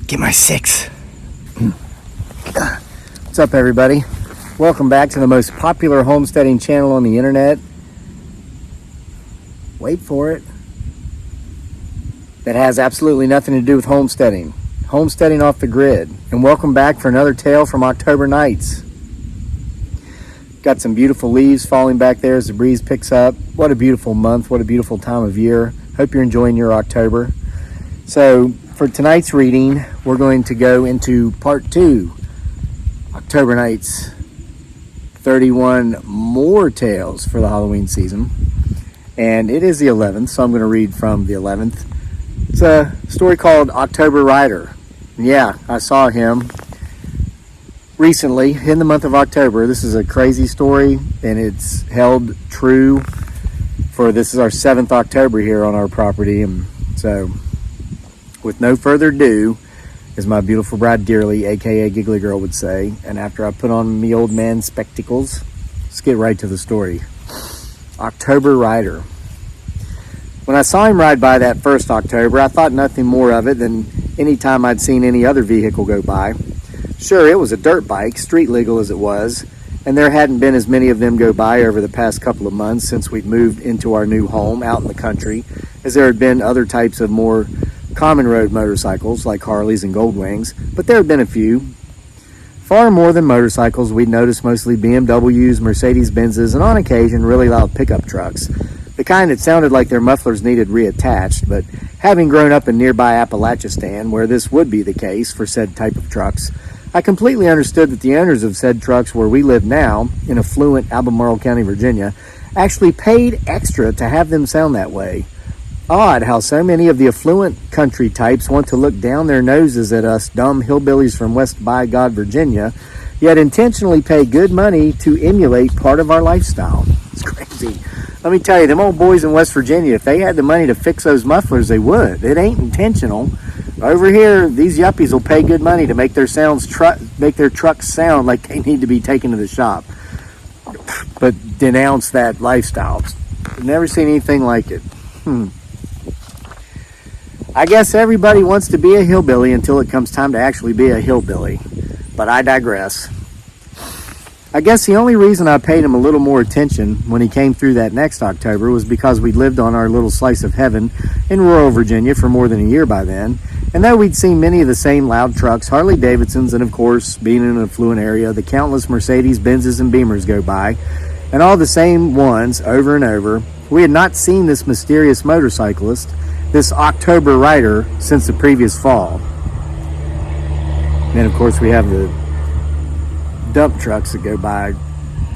Get my 6. What's up, everybody? Welcome back to the most popular homesteading channel on the internet. Wait for it. That has absolutely nothing to do with homesteading. Homesteading off the grid. And welcome back for another tale from October nights. Got some beautiful leaves falling back there as the breeze picks up. What a beautiful month. What a beautiful time of year. Hope you're enjoying your October. So for tonight's reading, we're going to go into part 2. October nights. 31 more tales for the Halloween season. And it is the 11th, so I'm going to read from the 11th. It's a story called October Rider. Yeah, I saw him recently in the month of October. This is a crazy story, and it's held true for this is our 7th October here on our property. And so, with no further ado, as my beautiful bride Dearly, aka Giggly Girl, would say, and after I put on me old man spectacles, let's get right to the story. October Rider. When I saw him ride by that first October, I thought nothing more of it than any time I'd seen any other vehicle go by. Sure, it was a dirt bike, street legal as it was, and there hadn't been as many of them go by over the past couple of months since we'd moved into our new home out in the country, as there had been other types of more common road motorcycles like Harleys and Goldwings, but there had been a few. Far more than motorcycles, we'd noticed mostly BMWs, Mercedes-Benzes, and on occasion really loud pickup trucks. The kind that sounded like their mufflers needed reattached, but having grown up in nearby Appalachian, where this would be the case for said type of trucks, I completely understood that the owners of said trucks where we live now, in affluent Albemarle County, Virginia, actually paid extra to have them sound that way. Odd how so many of the affluent country types want to look down their noses at us dumb hillbillies from West by God, Virginia, yet intentionally pay good money to emulate part of our lifestyle. It's crazy. Let me tell you, them old boys in West Virginia, if they had the money to fix those mufflers, they would. It ain't intentional. Over here, these yuppies will pay good money to make their trucks sound like they need to be taken to the shop. But denounce that lifestyle. I've never seen anything like it. I guess everybody wants to be a hillbilly until it comes time to actually be a hillbilly. But I digress. I guess the only reason I paid him a little more attention when he came through that next October was because we'd lived on our little slice of heaven in rural Virginia for more than a year by then. And though we'd seen many of the same loud trucks, Harley Davidsons, and of course, being in an affluent area, the countless Mercedes, Benzes, and Beamers go by, and all the same ones over and over, we had not seen this mysterious motorcyclist, this October Rider, since the previous fall. And of course, we have the dump trucks that go by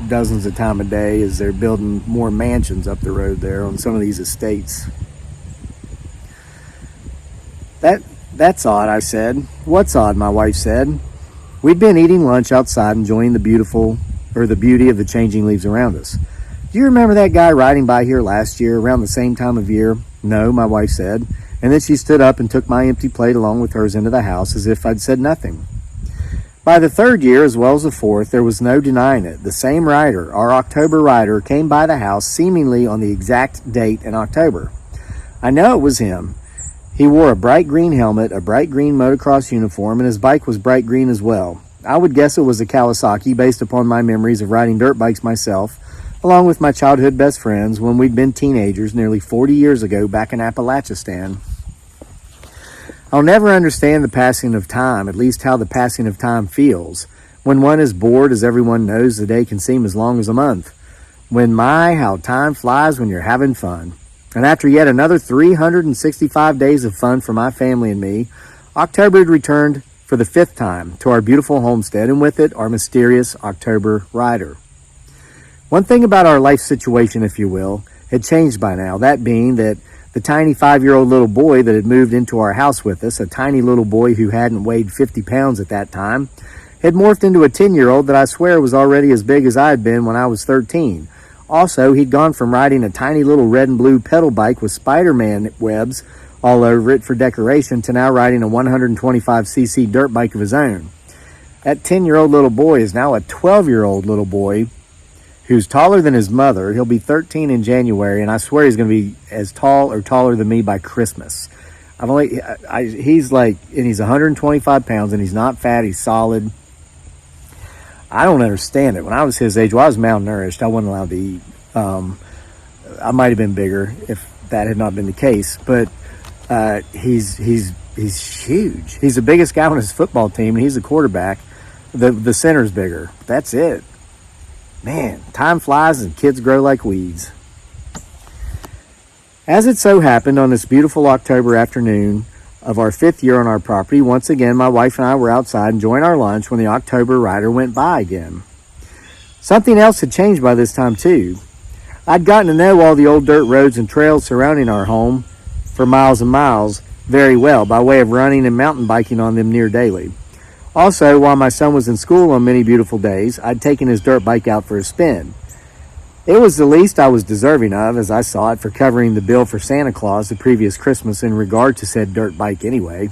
dozens of times a day as they're building more mansions up the road there on some of these estates. That's odd, I said. What's odd, my wife said. We'd been eating lunch outside, enjoying the beauty of the changing leaves around us. Do you remember that guy riding by here last year around the same time of year? No, my wife said. And then she stood up and took my empty plate along with hers into the house as if I'd said nothing. By the third year, as well as the fourth, there was no denying it. The same rider, our October rider, came by the house seemingly on the exact date in October. I know it was him. He wore a bright green helmet, a bright green motocross uniform, and his bike was bright green as well. I would guess it was a Kawasaki based upon my memories of riding dirt bikes myself, along with my childhood best friends when we'd been teenagers nearly 40 years ago back in Appalachian. I'll never understand the passing of time, at least how the passing of time feels. When one is bored, as everyone knows, the day can seem as long as a month. How time flies when you're having fun. And after yet another 365 days of fun for my family and me, October had returned for the 5th time to our beautiful homestead, and with it, our mysterious October Rider. One thing about our life situation, if you will, had changed by now, that being that the tiny 5-year-old little boy that had moved into our house with us, a tiny little boy who hadn't weighed 50 pounds at that time, had morphed into a 10-year-old that I swear was already as big as I had been when I was 13. Also, he'd gone from riding a tiny little red and blue pedal bike with Spider-Man webs all over it for decoration to now riding a 125cc dirt bike of his own. That 10-year-old little boy is now a 12-year-old little boy who's taller than his mother. He'll be 13 in January, and I swear he's going to be as tall or taller than me by Christmas. He's 125 pounds, and he's not fat. He's solid. I don't understand it. When I was his age, I was malnourished. I wasn't allowed to eat. I might have been bigger if that had not been the case, but he's huge. He's the biggest guy on his football team, and he's the quarterback. The center's bigger. That's it. Man, time flies and kids grow like weeds. As it so happened, on this beautiful October afternoon of our 5th year on our property, once again my wife and I were outside enjoying our lunch when the October rider went by again. Something else had changed by this time too. I'd gotten to know all the old dirt roads and trails surrounding our home for miles and miles very well by way of running and mountain biking on them near daily. Also, while my son was in school on many beautiful days, I'd taken his dirt bike out for a spin. It was the least I was deserving of, as I saw it, for covering the bill for Santa Claus the previous Christmas in regard to said dirt bike anyway.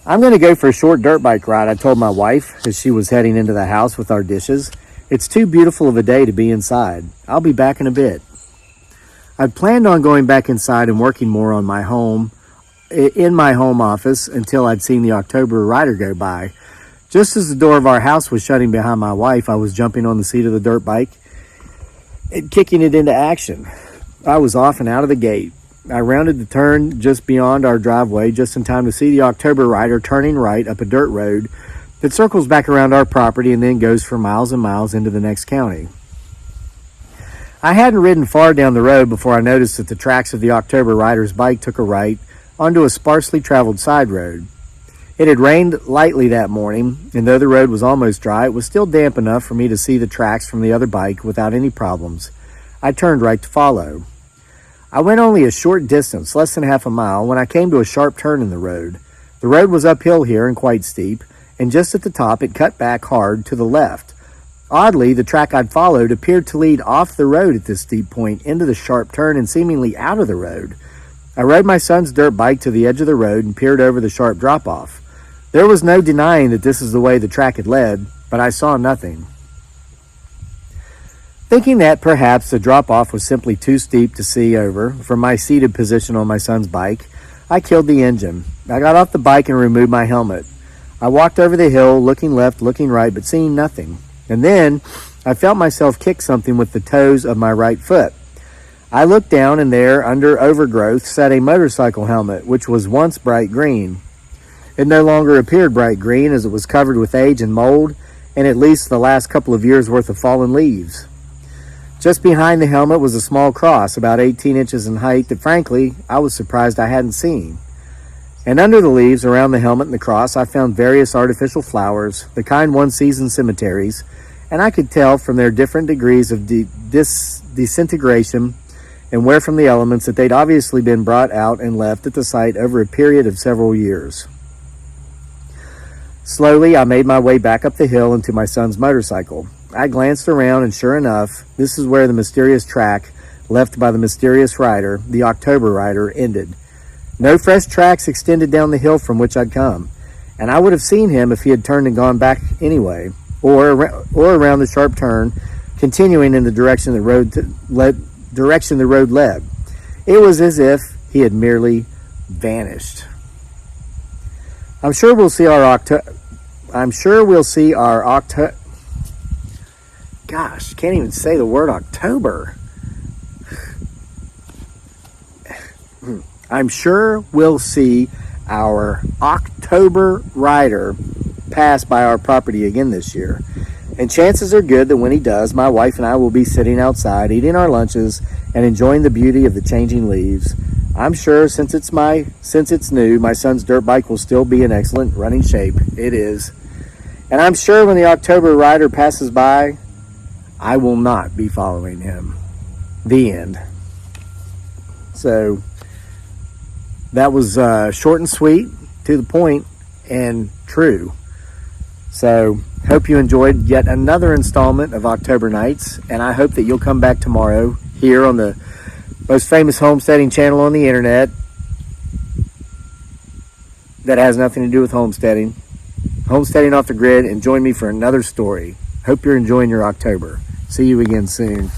I'm going to go for a short dirt bike ride, I told my wife as she was heading into the house with our dishes. It's too beautiful of a day to be inside. I'll be back in a bit. I'd planned on going back inside and working more on my home, in my home office, until I'd seen the October rider go by. Just as the door of our house was shutting behind my wife, I was jumping on the seat of the dirt bike and kicking it into action. I was off and out of the gate. I rounded the turn just beyond our driveway just in time to see the October rider turning right up a dirt road that circles back around our property and then goes for miles and miles into the next county. I hadn't ridden far down the road before I noticed that the tracks of the October rider's bike took a right onto a sparsely traveled side road. It had rained lightly that morning, and though the road was almost dry, it was still damp enough for me to see the tracks from the other bike without any problems. I turned right to follow. I went only a short distance, less than half a mile, when I came to a sharp turn in the road. The road was uphill here and quite steep, and just at the top it cut back hard to the left. Oddly, the track I'd followed appeared to lead off the road at this steep point into the sharp turn and seemingly out of the road. I rode my son's dirt bike to the edge of the road and peered over the sharp drop-off. There was no denying that this is the way the track had led, but I saw nothing. Thinking that perhaps the drop-off was simply too steep to see over from my seated position on my son's bike, I killed the engine. I got off the bike and removed my helmet. I walked over the hill, looking left, looking right, but seeing nothing. And then I felt myself kick something with the toes of my right foot. I looked down, and there, under overgrowth, sat a motorcycle helmet, which was once bright green. It no longer appeared bright green, as it was covered with age and mold, and at least the last couple of years' worth of fallen leaves. Just behind the helmet was a small cross, about 18 inches in height, that frankly, I was surprised I hadn't seen. And under the leaves, around the helmet and the cross, I found various artificial flowers, the kind one sees in cemeteries, and I could tell from their different degrees of disintegration and where from the elements that they'd obviously been brought out and left at the site over a period of several years. Slowly, I made my way back up the hill and to my son's motorcycle. I glanced around, and sure enough, this is where the mysterious track left by the mysterious rider, the October rider, ended. No fresh tracks extended down the hill from which I'd come, and I would have seen him if he had turned and gone back anyway, or around the sharp turn, continuing in the direction the road led. It was as if he had merely vanished. I'm sure we'll see our Gosh, can't even say the word October. I'm sure we'll see our October rider pass by our property again this year. And chances are good that when he does, my wife and I will be sitting outside, eating our lunches, and enjoying the beauty of the changing leaves. I'm sure since it's new, my son's dirt bike will still be in excellent running shape. It is. And I'm sure when the October rider passes by, I will not be following him. The end. So that was short and sweet, to the point, and true. So hope you enjoyed yet another installment of October Nights, and I hope that you'll come back tomorrow here on the most famous homesteading channel on the internet that has nothing to do with homesteading off the grid, and join me for another story. Hope you're enjoying your October. See you again soon.